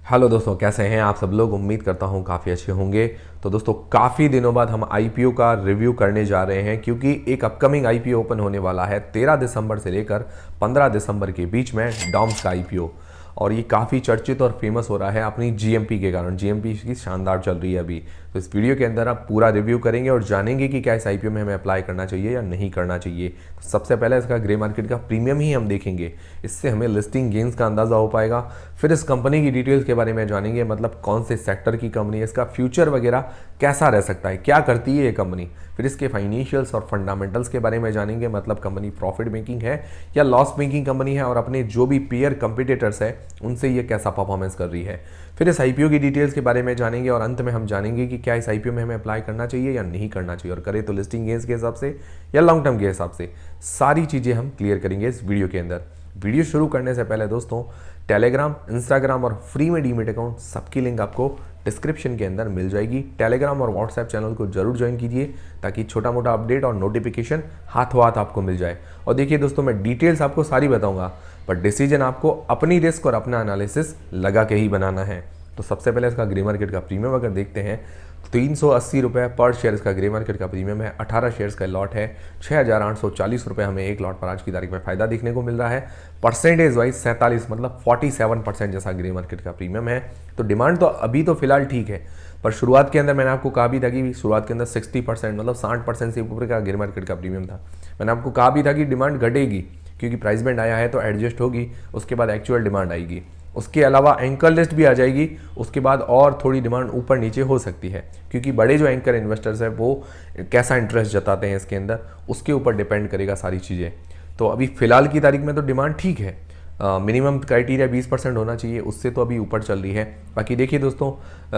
Hello दोस्तों, कैसे हैं आप सब लोग। उम्मीद करता हूं काफ़ी अच्छे होंगे। तो दोस्तों, काफ़ी दिनों बाद हम आईपीओ का रिव्यू करने जा रहे हैं क्योंकि एक अपकमिंग आईपीओ ओपन होने वाला है 13 दिसंबर से लेकर 15 दिसंबर के बीच में, डॉम्स का आईपीओ। और ये काफ़ी चर्चित और फेमस हो रहा है अपनी जीएमपी के कारण। जीएमपी इसकी शानदार चल रही है अभी। तो इस वीडियो के अंदर आप पूरा रिव्यू करेंगे और जानेंगे कि क्या इस आईपीओ में हमें अप्लाई करना चाहिए या नहीं करना चाहिए। तो सबसे पहले इसका ग्रे मार्केट का प्रीमियम ही हम देखेंगे, इससे हमें लिस्टिंग गेंस का अंदाज़ा हो पाएगा। फिर इस कंपनी की डिटेल्स के बारे में जानेंगे, मतलब कौन से सेक्टर की कंपनी है, इसका फ्यूचर वगैरह कैसा रह सकता है, क्या करती है ये कंपनी। फिर इसके फाइनेंशियल्स और फंडामेंटल्स के बारे में जानेंगे, मतलब कंपनी प्रॉफिट मेकिंग है या लॉस मेकिंग कंपनी है, और अपने जो भी पीयर कंपिटिटर्स है उनसे ये कैसा परफॉर्मेंस कर रही है। फिर इस आईपीओ की डिटेल्स के बारे में जानेंगे और अंत में हम जानेंगे कि क्या इस आईपीओ में हमें अप्लाई करना चाहिए या नहीं करना चाहिए, और करें तो लिस्टिंग गेंस के हिसाब से या लॉन्ग टर्म के हिसाब से। सारी चीज़ें हम क्लियर करेंगे इस वीडियो के अंदर। वीडियो शुरू करने से पहले दोस्तों, टेलीग्राम, इंस्टाग्राम और फ्री में डीमेट अकाउंट, सबकी लिंक आपको डिस्क्रिप्शन के अंदर मिल जाएगी। टेलीग्राम और व्हाट्सएप चैनल को जरूर ज्वाइन कीजिए ताकि छोटा मोटा अपडेट और नोटिफिकेशन हाथों हाथ आपको मिल जाए। और देखिए दोस्तों, मैं डिटेल्स आपको सारी बताऊंगा, पर डिसीजन आपको अपनी रिस्क और अपना एनालिसिस लगा के ही बनाना है। तो सबसे पहले इसका ग्रे मार्केट का प्रीमियम अगर देखते हैं, 380 रुपये पर शेयर इसका ग्रे मार्केट का प्रीमियम है। 18 शेयर्स का लॉट है। 6,840 रुपये हमें एक लॉट पर आज की तारीख में फ़ायदा देखने को मिल रहा है। परसेंटेज वाइज 47, मतलब 47% जैसा ग्रे मार्केट का प्रीमियम है। तो डिमांड तो अभी तो फिलहाल ठीक है, पर शुरुआत के अंदर मैंने आपको कहा भी था कि शुरुआत के अंदर 60%, मतलब 60% से ऊपर का ग्रे मार्केट का प्रीमियम था। मैंने आपको कहा भी था कि डिमांड घटेगी क्योंकि प्राइस बैंड आया है तो एडजस्ट होगी, उसके बाद एक्चुअल डिमांड आएगी। उसके अलावा एंकर लिस्ट भी आ जाएगी, उसके बाद और थोड़ी डिमांड ऊपर नीचे हो सकती है, क्योंकि बड़े जो एंकर इन्वेस्टर्स हैं वो कैसा इंटरेस्ट जताते हैं इसके अंदर, उसके ऊपर डिपेंड करेगा सारी चीज़ें। तो अभी फ़िलहाल की तारीख में तो डिमांड ठीक है। मिनिमम क्राइटेरिया 20% होना चाहिए, उससे तो अभी ऊपर चल रही है। बाकी देखिए दोस्तों,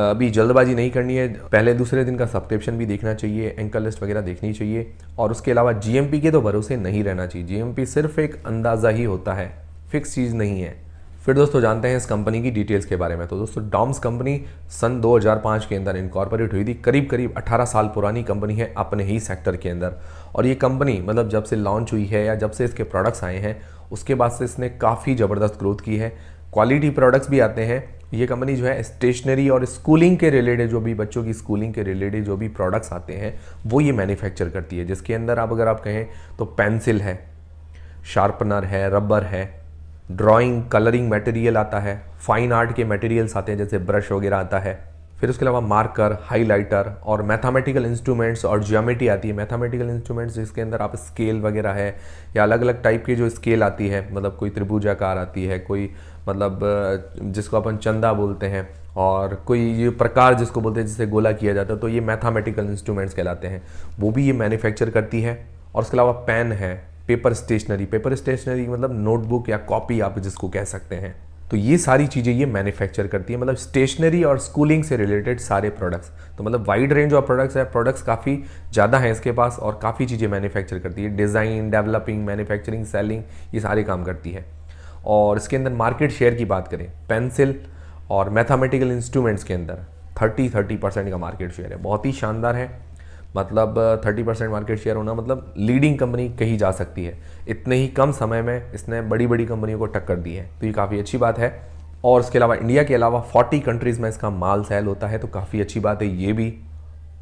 अभी जल्दबाजी नहीं करनी है, पहले दूसरे दिन का सब्सक्रिप्शन भी देखना चाहिए, एंकर लिस्ट वगैरह देखनी चाहिए। और उसके अलावा जीएमपी के तो भरोसे नहीं रहना चाहिए। जीएमपी सिर्फ एक अंदाज़ा ही होता है, फिक्स चीज़ नहीं है। फिर दोस्तों जानते हैं इस कंपनी की डिटेल्स के बारे में। तो दोस्तों, डॉम्स कंपनी सन 2005 के अंदर इनकॉर्पोरेट हुई थी। करीब करीब 18 साल पुरानी कंपनी है अपने ही सेक्टर के अंदर। और ये कंपनी मतलब जब से लॉन्च हुई है या जब से इसके प्रोडक्ट्स आए हैं उसके बाद से इसने काफ़ी ज़बरदस्त ग्रोथ की है। क्वालिटी प्रोडक्ट्स भी आते हैं। ये कंपनी जो है स्टेशनरी और स्कूलिंग के रिलेटेड, जो भी बच्चों की स्कूलिंग के रिलेटेड जो भी प्रोडक्ट्स आते हैं वो ये मैन्युफैक्चर करती है, जिसके अंदर आप अगर आप कहें तो पेंसिल है, शार्पनर है, रबर है, ड्राइंग कलरिंग मटेरियल आता है, फाइन आर्ट के मटेरियल्स आते हैं जैसे ब्रश वगैरह आता है। फिर उसके अलावा मार्कर, हाइलाइटर और मैथमेटिकल इंस्ट्रूमेंट्स और ज्योमेट्री आती है। मैथमेटिकल इंस्ट्रूमेंट्स जिसके अंदर आप स्केल वगैरह है या अलग अलग टाइप की जो स्केल आती है, मतलब कोई त्रिभुजाकार आती है, कोई मतलब जिसको अपन चंदा बोलते हैं, और कोई ये प्रकार जिसको बोलते हैं जिससे गोला किया जाता है, तो ये मैथमेटिकल इंस्ट्रूमेंट्स कहलाते हैं। वो भी ये मैन्युफैक्चर करती है। और उसके अलावा पेन है, पेपर स्टेशनरी, पेपर स्टेशनरी मतलब नोटबुक या कॉपी आप जिसको कह सकते हैं, तो ये सारी चीज़ें ये मैन्युफैक्चर करती है। मतलब स्टेशनरी और स्कूलिंग से रिलेटेड सारे प्रोडक्ट्स, तो मतलब वाइड रेंज ऑफ प्रोडक्ट्स है। प्रोडक्ट्स काफ़ी ज़्यादा हैं इसके पास और काफ़ी चीज़ें मैन्युफैक्चर करती है। डिज़ाइन, डेवलपिंग, मैन्युफैक्चरिंग, सेलिंग, ये सारे काम करती है। और इसके अंदर मार्केट शेयर की बात करें, पेंसिल और मैथमेटिकल इंस्ट्रूमेंट्स के अंदर 30% का मार्केट शेयर है। बहुत ही शानदार है। मतलब 30% मार्केट शेयर होना मतलब लीडिंग कंपनी कही जा सकती है। इतने ही कम समय में इसने बड़ी बड़ी कंपनियों को टक्कर दी है, तो ये काफ़ी अच्छी बात है। और इसके अलावा इंडिया के अलावा 40 कंट्रीज़ में इसका माल सेल होता है, तो काफ़ी अच्छी बात है ये भी।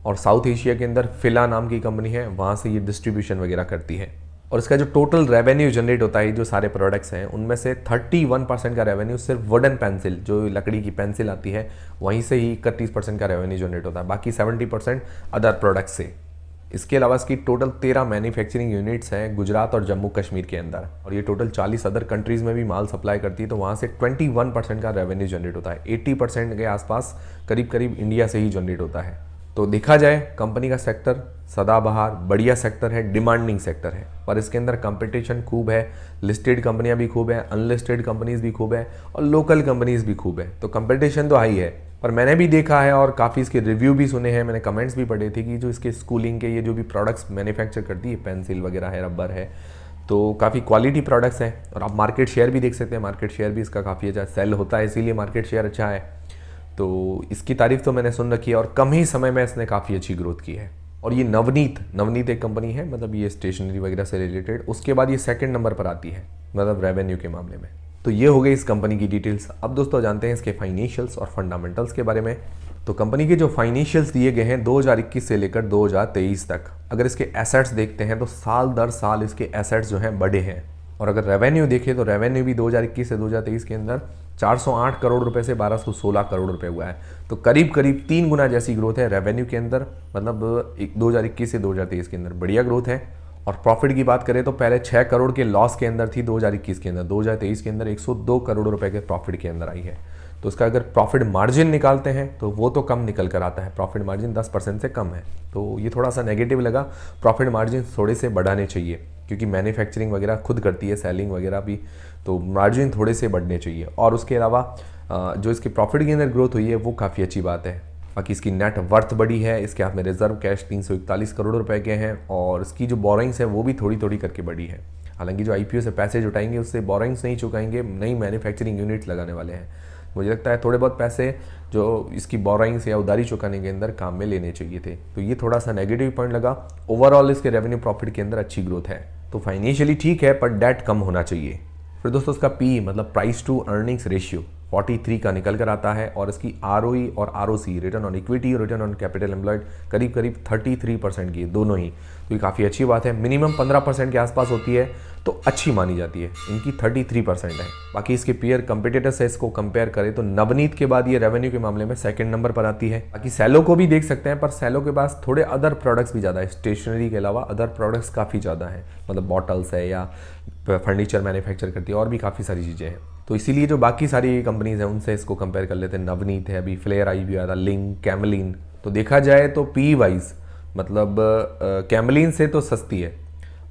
और साउथ एशिया के अंदर फिला नाम की कंपनी है, वहाँ से ये डिस्ट्रीब्यूशन वगैरह करती है। और इसका जो टोटल रेवेन्यू जनरेट होता है, जो सारे प्रोडक्ट्स हैं उनमें से 31% का रेवेन्यू सिर्फ वुडन पेंसिल, जो लकड़ी की पेंसिल आती है, वहीं से ही 31% का रेवेन्यू जनरेट होता है। बाकी 70% अदर प्रोडक्ट्स से। इसके अलावा इसकी टोटल 13 मैन्युफैक्चरिंग यूनिट्स हैं गुजरात और जम्मू कश्मीर के अंदर, और ये टोटल 40 अदर कंट्रीज़ में भी माल सप्लाई करती है, तो वहाँ से 21% का रेवेन्यू जनरेट होता है। 80% के आसपास करीब करीब इंडिया से ही जनरेट होता है। तो देखा जाए कंपनी का सेक्टर सदाबहार बढ़िया सेक्टर है, डिमांडिंग सेक्टर है, पर इसके अंदर कंपटीशन खूब है। लिस्टेड कंपनियां भी खूब है, अनलिस्टेड कंपनीज भी खूब है और लोकल कंपनीज भी खूब है। तो कंपटीशन तो हाई है, पर मैंने भी देखा है और काफ़ी इसके रिव्यू भी सुने हैं, मैंने कमेंट्स भी पढ़े थे कि जो इसके स्कूलिंग के ये जो भी प्रोडक्ट्स मैन्युफैक्चर करती है, पेंसिल वगैरह है, रबर है, तो काफ़ी क्वालिटी प्रोडक्ट्स हैं। और आप मार्केट शेयर भी देख सकते हैं, मार्केट शेयर भी इसका काफ़ी अच्छा सेल होता है, इसीलिए मार्केट शेयर अच्छा है। तो इसकी तारीफ तो मैंने सुन रखी है और कम ही समय में इसने काफ़ी अच्छी ग्रोथ की है। और ये नवनीत एक कंपनी है, मतलब ये स्टेशनरी वगैरह से रिलेटेड। उसके बाद ये सेकंड नंबर पर आती है, मतलब रेवेन्यू के मामले में। तो ये हो गई इस कंपनी की डिटेल्स। अब दोस्तों जानते हैं इसके फाइनेंशियल्स और फंडामेंटल्स के बारे में। तो कंपनी के जो फाइनेंशियल्स दिए गए हैं 2021 से लेकर 2023 तक, अगर इसके एसेट्स देखते हैं तो साल दर साल इसके एसेट्स जो हैं बढ़े हैं। और अगर रेवेन्यू देखें तो रेवेन्यू भी 2021 से 2023 के अंदर 408 करोड़ रुपए से 1216 करोड़ रुपए हुआ है। तो करीब करीब 3 गुना जैसी ग्रोथ है रेवेन्यू के अंदर, मतलब 2021 से 2023 के अंदर बढ़िया ग्रोथ है। और प्रॉफिट की बात करें तो पहले 6 करोड़ के लॉस के अंदर थी 2021 के अंदर, 2023 के अंदर 102 करोड़ रुपए के प्रॉफिट के अंदर आई है। तो उसका अगर प्रॉफिट मार्जिन निकालते हैं तो वो तो कम निकल कर आता है, प्रॉफिट मार्जिन 10% से कम है। तो ये थोड़ा सा नेगेटिव लगा। प्रॉफिट मार्जिन थोड़े से बढ़ाने चाहिए, क्योंकि मैन्युफैक्चरिंग वगैरह खुद करती है, सेलिंग वगैरह भी, तो मार्जिन थोड़े से बढ़ने चाहिए। और उसके अलावा जो इसके प्रॉफिट के अंदर ग्रोथ हुई है वो काफ़ी अच्छी बात है। बाकी इसकी नेट वर्थ बढ़ी है, इसके हाथ में रिजर्व कैश 341 करोड़ रुपए के हैं, और इसकी जो बोरिंग्स है वो भी थोड़ी थोड़ी करके बढ़ी है। हालांकि जो आईपीओ से पैसे जुटाएंगे उससे बोरिंग्स नहीं चुकाएंगे, नई मैन्युफैक्चरिंग यूनिट्स लगाने वाले हैं। मुझे लगता है थोड़े बहुत पैसे जो इसकी बोराइंग्स या उधारी चुकाने के अंदर काम में लेने चाहिए थे, तो ये थोड़ा सा नेगेटिव पॉइंट लगा। ओवरऑल इसके रेवेन्यू प्रॉफिट के अंदर अच्छी ग्रोथ है, तो फाइनेंशियली ठीक है, पर डेट कम होना चाहिए। फिर दोस्तों इसका पी मतलब प्राइस टू अर्निंग्स रेशियो 43 का निकल कर आता है, और इसकी आरओई और आरओसी, रिटर्न ऑन इक्विटी और रिटर्न ऑन कैपिटल एम्प्लॉयड, करीब करीब 33% की, दोनों ही। तो ये काफ़ी अच्छी बात है। मिनिमम 15% के आसपास होती है तो अच्छी मानी जाती है, इनकी 33% है। बाकी इसके पीयर कंपिटिटर से इसको कंपेयर करें तो नवनीत के बाद ये रेवेन्यू के मामले में सेकंड नंबर पर आती है। बाकी सेलो को भी देख सकते हैं, पर सेलो के पास थोड़े अदर प्रोडक्ट्स भी ज़्यादा है, स्टेशनरी के अलावा अदर प्रोडक्ट्स काफ़ी ज़्यादा है, मतलब बॉटल्स है या फर्नीचर मैन्युफैक्चर करती है, और भी काफ़ी सारी चीज़ें हैं। तो इसीलिए जो बाकी सारी कंपनीज हैं उनसे इसको कंपेयर कर लेते हैं। नवनीत है, अभी फ्लेयर आई भी आया था, लिंक, कैमलिन। तो देखा जाए तो पी वाइज मतलब कैमलिन से तो सस्ती है,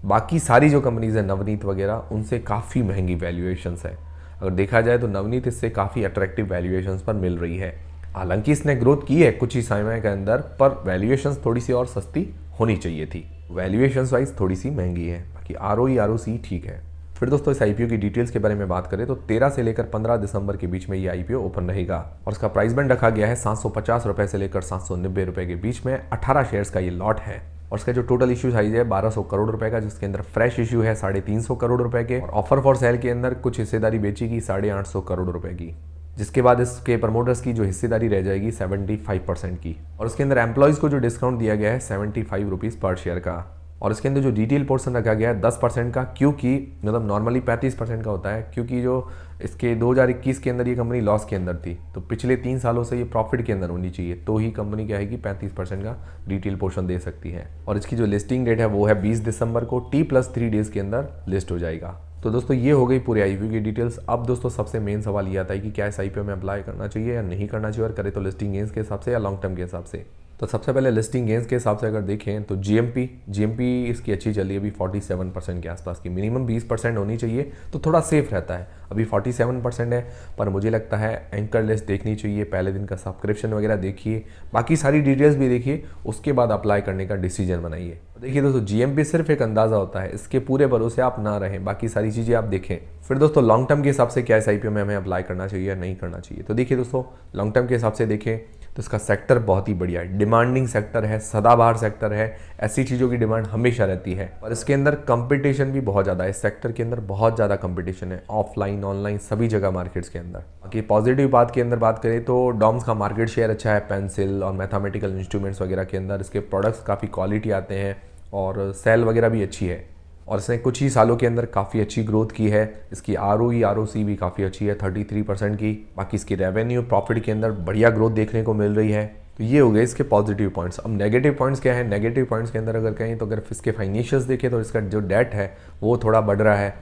बाकी सारी जो कंपनीज है नवनीत वगैरह उनसे काफ़ी महंगी वैल्यूएशंस है। अगर देखा जाए तो नवनीत इससे काफ़ी अट्रैक्टिव वैल्यूएशंस पर मिल रही है। हालांकि इसने ग्रोथ की है कुछ ही समय के अंदर, पर वैल्यूएशंस थोड़ी सी और सस्ती होनी चाहिए थी, वैल्यूएशंस वाइज थोड़ी सी महंगी है। बाकी आरओई आरओसी ठीक है। फिर दोस्तों इस आईपीओ की डिटेल्स के बारे में बात करें तो 13 से लेकर 15 दिसंबर के बीच में ये आईपीओ ओपन रहेगा, और इसका प्राइस बैंड रखा गया है 750 रुपए से लेकर 790 रुपए के बीच में। 18 शेयर्स का ये लॉट है, और इसका जो टोटल इशू साइज है 1200 करोड़ रुपए का, जिसके अंदर फ्रेश इशू है 350 करोड़ रुपए के, और ऑफर फॉर सेल के अंदर कुछ हिस्सेदारी बेची की 850 करोड़ रुपए की, जिसके बाद इसके प्रमोटर्स की जो हिस्सेदारी रह जाएगी 75% की। और उसके अंदर एम्प्लॉयज को जो डिस्काउंट दिया गया है 75 रुपीज़ पर शेयर का। और इसके अंदर जो डिटेल पोर्शन रखा गया है 10% का, क्योंकि मतलब नॉर्मली 35% का होता है, क्योंकि जो इसके 2021 के अंदर ये कंपनी लॉस के अंदर थी, तो पिछले 3 सालों से ये प्रॉफिट के अंदर होनी चाहिए, तो ही कंपनी क्या है कि 35% का डिटेल पोर्शन दे सकती है। और इसकी जो लिस्टिंग डेट है वो है 20 दिसंबर को, T+3 डेज के अंदर लिस्ट हो जाएगा। तो दोस्तों ये हो गई पूरे आईपीओ की डिटेल्स। अब दोस्तों सबसे मेन सवाल ये आता है कि क्या इस आईपीओ में अप्लाई करना चाहिए या नहीं करना चाहिए, और करे तो लिस्टिंग गेंस के हिसाब से या लॉन्ग टर्म के हिसाब से। तो सबसे पहले लिस्टिंग गेंस के हिसाब से अगर देखें तो जीएमपी इसकी अच्छी चली है अभी 47% के आसपास की, मिनिमम 20% होनी चाहिए तो थोड़ा सेफ रहता है। अभी 47% है, पर मुझे लगता है एंकर लिस्ट देखनी चाहिए, पहले दिन का सब्सक्रिप्शन वगैरह देखिए, बाकी सारी डिटेल्स भी देखिए, उसके बाद अप्लाई करने का डिसीजन बनाइए। देखिए दोस्तों जीएमपी सिर्फ एक अंदाजा होता है, इसके पूरे भरोसे आप ना रहें, बाकी सारी चीज़ें आप देखें। फिर दोस्तों लॉन्ग टर्म के हिसाब से क्या इस आईपीओ में हमें अप्लाई करना चाहिए या नहीं करना चाहिए, तो देखिए दोस्तों लॉन्ग टर्म के हिसाब से देखें तो इसका सेक्टर बहुत ही बढ़िया है, डिमांडिंग सेक्टर है, सदाबहार सेक्टर है, ऐसी चीज़ों की डिमांड हमेशा रहती है। और इसके अंदर कंपटीशन भी बहुत ज़्यादा है, इस सेक्टर के अंदर बहुत ज़्यादा कंपटीशन है, ऑफलाइन ऑनलाइन सभी जगह मार्केट्स के अंदर। बाकी पॉजिटिव बात के अंदर बात करें तो डॉम्स का मार्केट शेयर अच्छा है, पेंसिल और मैथमेटिकल इंस्ट्रूमेंट्स वगैरह के अंदर इसके प्रोडक्ट्स काफ़ी क्वालिटी आते हैं, और सेल वगैरह भी अच्छी है, और इसने कुछ ही सालों के अंदर काफ़ी अच्छी ग्रोथ की है। इसकी आरओई आरओसी भी काफ़ी अच्छी है 33% की। बाकी इसकी रेवेन्यू प्रॉफिट के अंदर बढ़िया ग्रोथ देखने को मिल रही है। तो ये हो गए इसके पॉजिटिव पॉइंट्स। अब नेगेटिव पॉइंट्स क्या है, नेगेटिव पॉइंट्स के अंदर अगर कहें तो अगर इसके फाइनेंशियल्स देखें तो इसका जो डेट है वो थोड़ा बढ़ रहा है,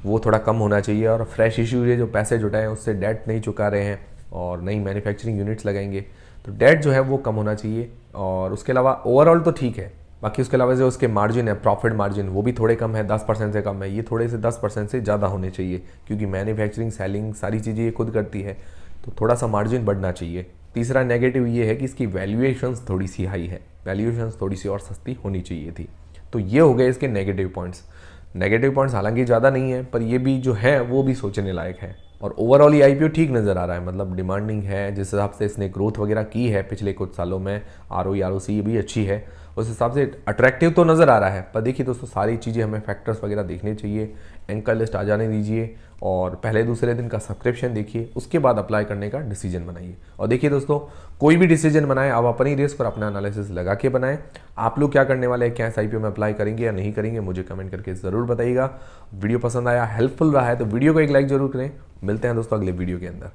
वो थोड़ा कम होना चाहिए, और फ्रेश इशू ये जो पैसे जुटाए हैं उससे डेट नहीं चुका रहे हैं, और नई मैन्युफैक्चरिंग यूनिट्स लगाएंगे तो डेट जो है वो कम होना चाहिए। और उसके अलावा ओवरऑल तो ठीक है, बाकी उसके अलावा जो उसके मार्जिन है, प्रॉफिट मार्जिन, वो भी थोड़े कम है, 10% से कम है, ये थोड़े से 10% से ज़्यादा होने चाहिए, क्योंकि मैन्युफैक्चरिंग सेलिंग सारी चीज़ें ये खुद करती है, तो थोड़ा सा मार्जिन बढ़ना चाहिए। तीसरा नेगेटिव ये है कि इसकी वैल्यूएशंस थोड़ी सी हाई है, वैल्यूएशंस थोड़ी सी और सस्ती होनी चाहिए थी। तो ये हो गए इसके नेगेटिव पॉइंट्स। नेगेटिव पॉइंट्स हालांकि ज़्यादा नहीं है, पर ये भी जो है वो भी सोचने लायक है। और ओवरऑल ये आईपीओ ठीक नज़र आ रहा है, मतलब डिमांडिंग है, जिस हिसाब से इसने ग्रोथ वगैरह की है पिछले कुछ सालों में, आरओई आरओसी भी अच्छी है, उस हिसाब से अट्रैक्टिव तो नज़र आ रहा है, पर देखिए दोस्तों सारी चीज़ें हमें फैक्टर्स वगैरह देखने चाहिए। एंकर लिस्ट आ जाने दीजिए और पहले दूसरे दिन का सब्सक्रिप्शन देखिए, उसके बाद अप्लाई करने का डिसीजन बनाइए। और देखिए दोस्तों, कोई भी डिसीजन बनाएं आप अपनी रिस्क और अपना एनालिसिस लगा के बनाएं। आप लोग क्या करने वाले हैं, क्या इस IPO में अप्लाई करेंगे या नहीं करेंगे, मुझे कमेंट करके ज़रूर बताइएगा। वीडियो पसंद आया, हेल्पफुल रहा है तो वीडियो को एक लाइक जरूर करें। मिलते हैं दोस्तों अगले वीडियो के अंदर।